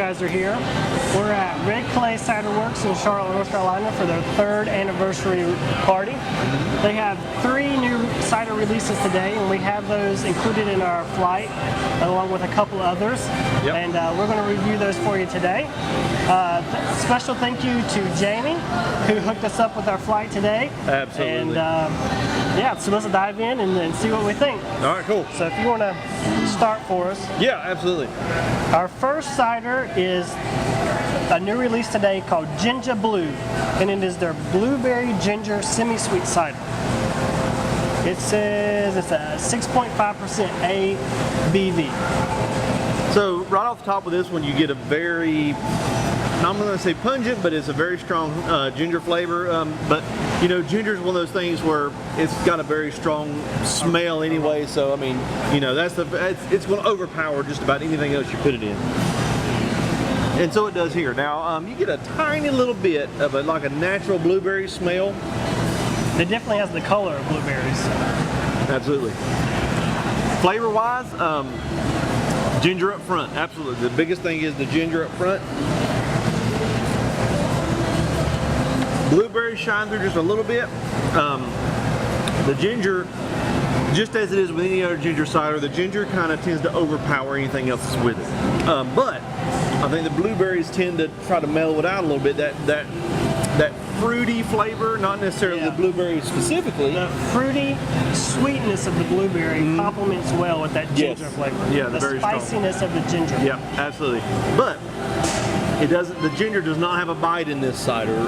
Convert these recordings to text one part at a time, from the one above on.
guys are here. We're at Red Clay Ciderworks in Charlotte, North Carolina for their 3rd anniversary party. They have 3 new cider releases today, and we have those included in our flight along with a couple others. Yep. And we're going to review those for you today. Special thank you to Jamie, who hooked us up with our flight today. Absolutely. And yeah, so let's dive in and see what we think. All right, cool. So if you want to start for us. Yeah, absolutely. Our first cider is a new release today called Ginger Blue, and it is their blueberry ginger semi-sweet cider. It says it's a 6.5% ABV. So right off the top of this one, you get a very, I'm going to say pungent, but it's a very strong ginger flavor. But you know, ginger is one of those things where it's got a very strong smell anyway. So I mean, you know, it's going to overpower just about anything else you put it in. And so it does here. Now you get a tiny little bit of like a natural blueberry smell. It definitely has the color of blueberries. Absolutely. Flavor-wise, ginger up front. Absolutely. The biggest thing is the ginger up front. Blueberry shine through just a little bit. The ginger, just as it is with any other ginger cider, the ginger kind of tends to overpower anything else that's with it. But I think the blueberries tend to try to mellow it out a little bit. That fruity flavor, not necessarily the blueberry specifically. The fruity sweetness of the blueberry complements well with that ginger flavor. Yeah, the very spiciness strong of the ginger. Yeah, absolutely. But it doesn't. The ginger does not have a bite in this cider.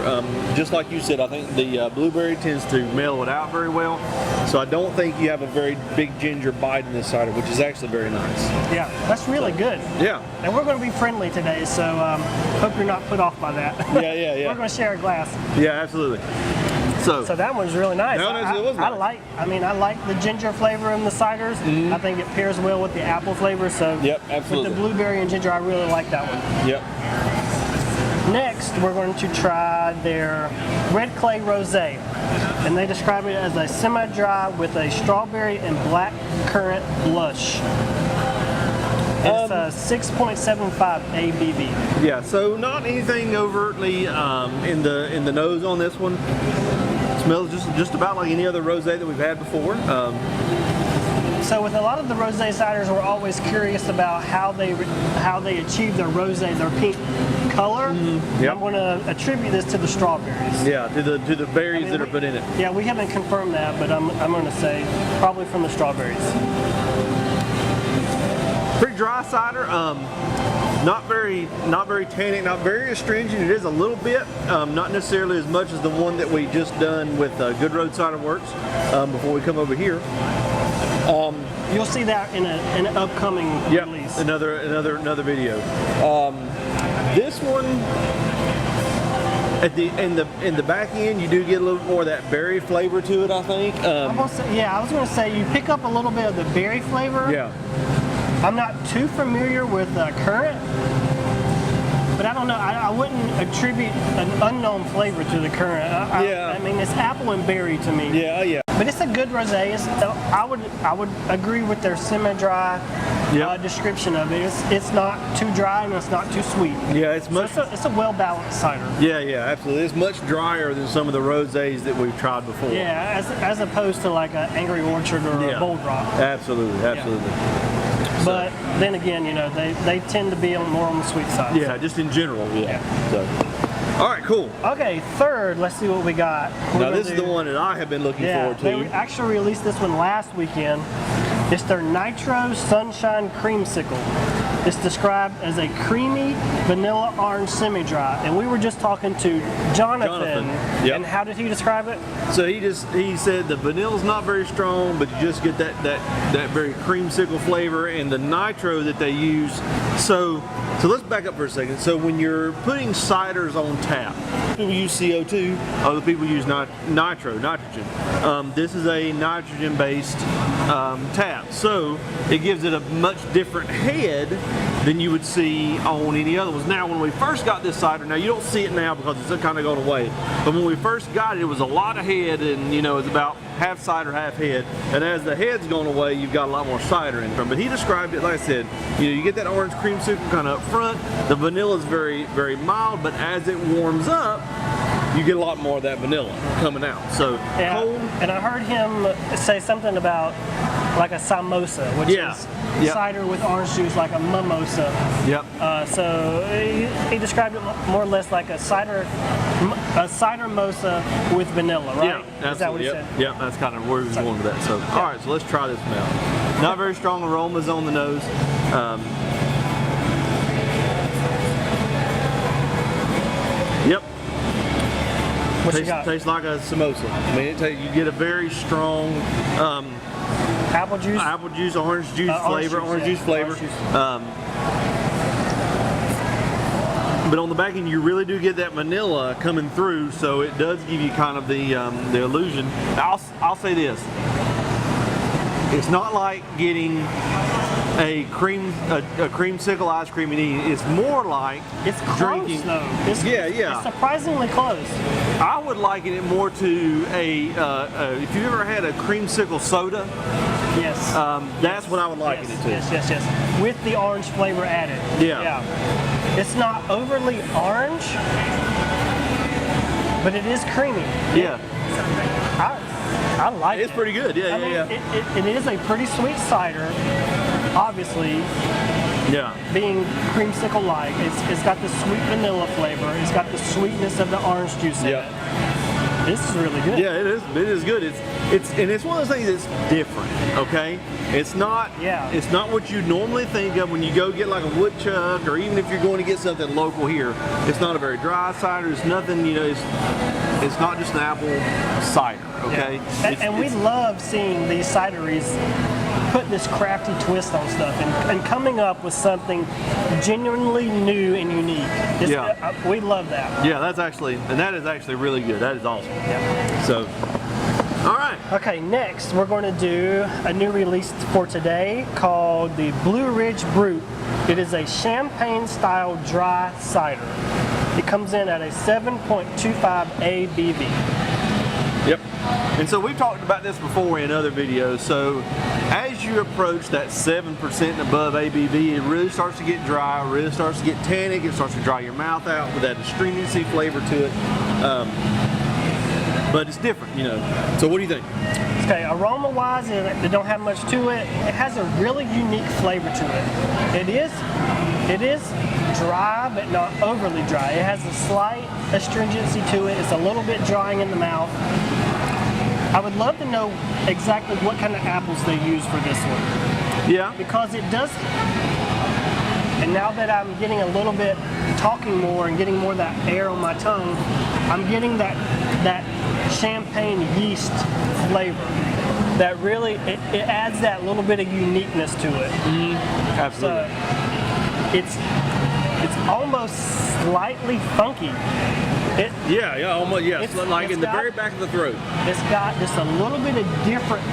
Just like you said, I think the blueberry tends to mellow it out very well. So I don't think you have a very big ginger bite in this cider, which is actually very nice. Yeah, that's really good. Yeah. And we're going to be friendly today, so hope you're not put off by that. Yeah. We're going to share a glass. Yeah, absolutely. So that one's really nice. No, it was nice. I like the ginger flavor in the ciders. I think it pairs well with the apple flavor. So yep, absolutely. With the blueberry and ginger, I really like that one. Yep. Next, we're going to try their Red Clay Rosé, and they describe it as a semi-dry with a strawberry and black currant blush. It's a 6.75 ABV. Yeah, so not anything overtly in the nose on this one. It smells just about like any other rosé that we've had before. So with a lot of the rosé ciders, we're always curious about how they achieve their rosé, their pink color. Yep. I'm going to attribute this to the strawberries. Yeah, to the berries that are put in it. Yeah, we haven't confirmed that, but I'm going to say probably from the strawberries. Pretty dry cider. Not very tannic, not very astringent. It is a little bit, not necessarily as much as the one that we just done with Good Road Ciderworks before we come over here. You'll see that in an upcoming release. Another video. This one, in the back end, you do get a little more of that berry flavor to it, I think. I was going to say you pick up a little bit of the berry flavor. Yeah. I'm not too familiar with currant, but I don't know. I wouldn't attribute an unknown flavor to the currant. I mean, it's apple and berry to me. Yeah. But it's a good rosé. I would agree with their semi-dry description of it. It's not too dry and it's not too sweet. Yeah, it's much. So it's a well-balanced cider. Yeah, absolutely. It's much drier than some of the rosés that we've tried before. Yeah, as opposed to like an Angry Orchard or a Bold Rock. Absolutely. But then again, you know, they tend to be more on the sweet side. Yeah, just in general. Yeah. So. All right, cool. Okay, third, let's see what we got. Now this is the one that I have been looking forward to. They actually released this one last weekend. It's their Nitro Sunshine Creamsicle. It's described as a creamy vanilla orange semi-dry. And we were just talking to Jonathan. Yep. And how did he describe it? So he said the vanilla's not very strong, but you just get that very creamsicle flavor and the nitro that they use. So let's back up for a second. So when you're putting ciders on tap, people use CO2, other people use nitrogen. This is a nitrogen-based tap, so it gives it a much different head than you would see on any other ones. Now, when we first got this cider, now you don't see it now because it's kind of gone away, but when we first got it, it was a lot of head, and you know, it's about half cider, half head. And as the head's gone away, you've got a lot more cider in it. But he described it, like I said, you know, you get that orange creamsicle kind of up front. The vanilla is very, very mild, but as it warms up, you get a lot more of that vanilla coming out. So yeah, cold. And I heard him say something about like a samosa, which is cider with orange juice, like a mimosa. Yep. So he described it more or less like a cider mosa with vanilla, right? Yeah, is that what he said? Yeah, that's kind of where he was going with that. So, all right, so let's try this one out. Not very strong aromas on the nose. Yep. What you got? Tastes like a samosa. I mean, you get a very strong apple juice, orange juice flavor. But on the back end, you really do get that vanilla coming through, so it does give you kind of the illusion. I'll say this: it's not like getting a creamsicle ice cream and eating. It's more like it's drinking. Close, though. It's surprisingly close. I would liken it more to if you ever had a creamsicle soda. Yes. That's what I would liken it to. Yes. With the orange flavor added. Yeah. It's not overly orange, but it is creamy. Yeah. I like it. It's pretty good. Yeah, It is a pretty sweet cider, obviously. Yeah. Being creamsicle-like, it's got the sweet vanilla flavor. It's got the sweetness of the orange juice in it. This is really good. Yeah, it is. It is good. It's one of those things that's different. Okay, it's not. Yeah. It's not what you normally think of when you go get like a woodchuck, or even if you're going to get something local here. It's not a very dry cider. It's nothing. You know, it's not just an apple cider. Okay. Yeah. And we love seeing these cideries put this crafty twist on stuff and coming up with something genuinely new and unique. We love that. Yeah, that is actually really good. That is awesome. Yeah. So, all right. Okay, next we're going to do a new release for today called the Blue Ridge Brute. It is a champagne-style dry cider. It comes in at a 7.25 ABV. Yep. And so we've talked about this before in other videos. So as you approach that 7% and above ABV, it really starts to get dry, it really starts to get tannic, it starts to dry your mouth out with that astringency flavor to it. But it's different, you know. So what do you think? Okay, aroma-wise, it don't have much to it. It has a really unique flavor to it. It is dry, but not overly dry. It has a slight astringency to it. It's a little bit drying in the mouth. I would love to know exactly what kind of apples they use for this one. Yeah. Because it does, and now that I'm getting a little bit, talking more and getting more of that air on my tongue, I'm getting that champagne yeast flavor. That really, it adds that little bit of uniqueness to it. Mm-hmm. Absolutely. So, it's almost slightly funky. Almost, yeah. It's like in the very back of the throat. It's got just a little bit of different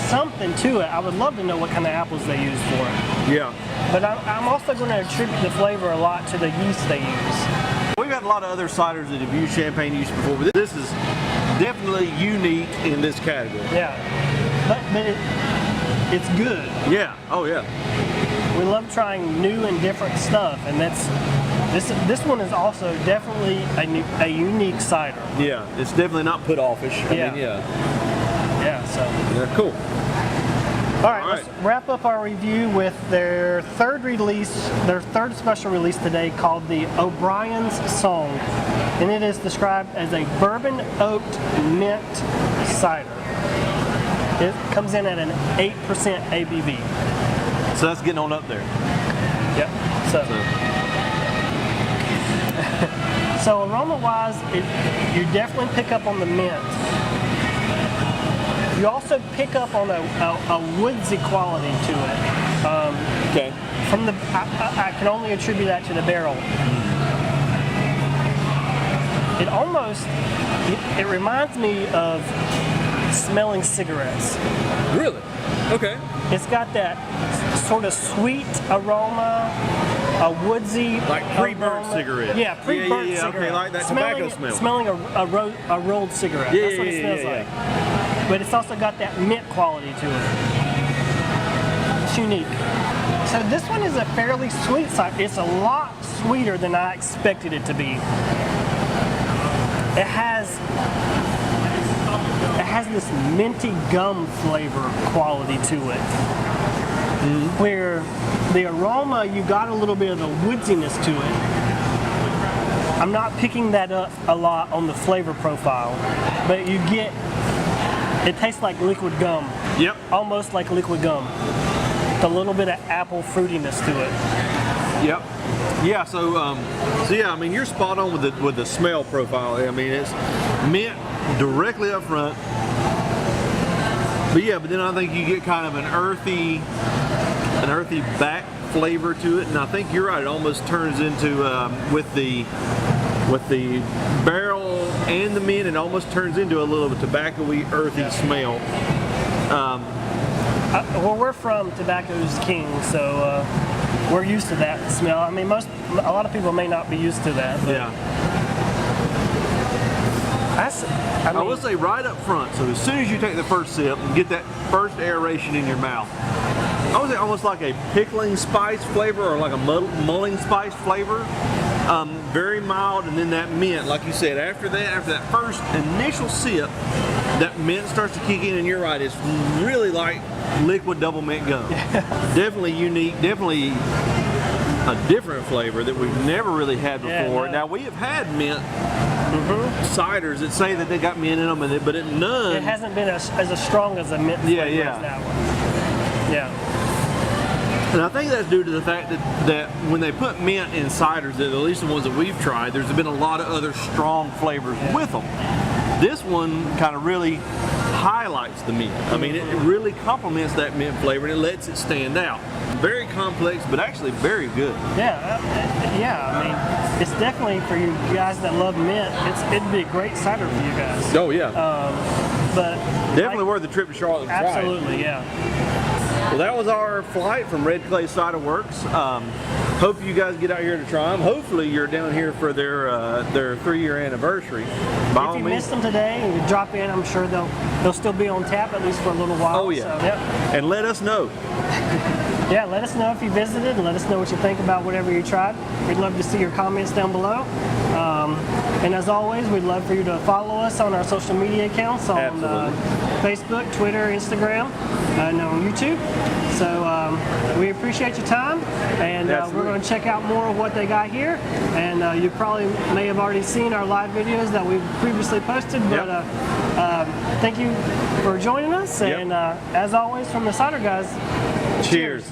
something to it. I would love to know what kind of apples they use for it. Yeah. But I'm also going to attribute the flavor a lot to the yeast they use. We've had a lot of other ciders that have used champagne yeast before, but this is definitely unique in this category. Yeah. But it's good. Yeah. Oh, yeah. We love trying new and different stuff, and this one is also definitely a unique cider. Yeah, it's definitely not put offish. I mean, so. Yeah, cool. All right, let's wrap up our review with their third special release today called the O'Brien's Song, and it is described as a bourbon oaked mint cider. It comes in at an 8% ABV. So that's getting on up there. Yep. So aroma-wise, you definitely pick up on the mint. You also pick up on a woodsy quality to it. Okay. I can only attribute that to the barrel. it almost, it reminds me of smelling cigarettes. Really? Okay. It's got that sort of sweet aroma, a woodsy Like pre-burnt aroma. cigarette. Yeah, pre-burnt yeah, cigarette. okay, like that tobacco smell. Smelling a rolled cigarette. Yeah, That's what it smells like. But it's also got that mint quality to it. It's unique. So this one is a fairly sweet cider. It's a lot sweeter than I expected it to be. It has this minty gum flavor quality to it. Where the aroma, you got a little bit of the woodsiness to it. I'm not picking that up a lot on the flavor profile, but you get, it tastes like liquid gum. Yep. Almost like liquid gum. With a little bit of apple fruitiness to it. Yep. Yeah. So yeah. I mean, you're spot on with the smell profile. I mean, it's mint directly up front. But yeah, but then I think you get kind of an earthy back flavor to it, and I think you're right. It almost turns into with the barrel and the mint, it almost turns into a little tobacco-y, earthy smell. Well, we're from Tobacco's King, so we're used to that smell. I mean, a lot of people may not be used to that. But Yeah. I I will say right up front, so as soon as you take the first sip and get that first aeration in your mouth, I would say almost like a pickling spice flavor or like a mulling spice flavor. Very mild, and then that mint, like you said, after that first initial sip, that mint starts to kick in, and you're right, it's really like liquid double mint gum. Definitely unique, definitely a different flavor that we've never really had before. Yeah, no. Now, we have had mint ciders that say that they got mint in them, but none. It hasn't been as strong as a mint flavor as that one. Yeah. And I think that's due to the fact that when they put mint in ciders, at least the ones that we've tried, there's been a lot of other strong flavors with them. This one kind of really highlights the mint. I mean, it really complements that mint flavor and it lets it stand out. Very complex, but actually very good. Yeah, I mean, it's definitely for you guys that love mint. It'd be a great cider for you guys. Oh yeah. But Definitely worth the trip to Charlotte to try it. absolutely, yeah. Well, that was our flight from Red Clay Ciderworks. Hope you guys get out here to try them. Hopefully you're down here for their 3-year anniversary. By all If you means. missed them today and you drop in, I'm sure they'll still be on tap at least for a little while. Oh yeah. So, yep. And let us know. Yeah, let us know if you visited and let us know what you think about whatever you tried. We'd love to see your comments down below. And as always, we'd love for you to follow us on our social media accounts on Facebook, Twitter, Instagram, and on YouTube. So we appreciate your time, and we're going to check out more of what they got here. And you probably may have already seen our live videos that we've previously posted, but thank you for joining us. And as always, from the Cider Guys, Cheers.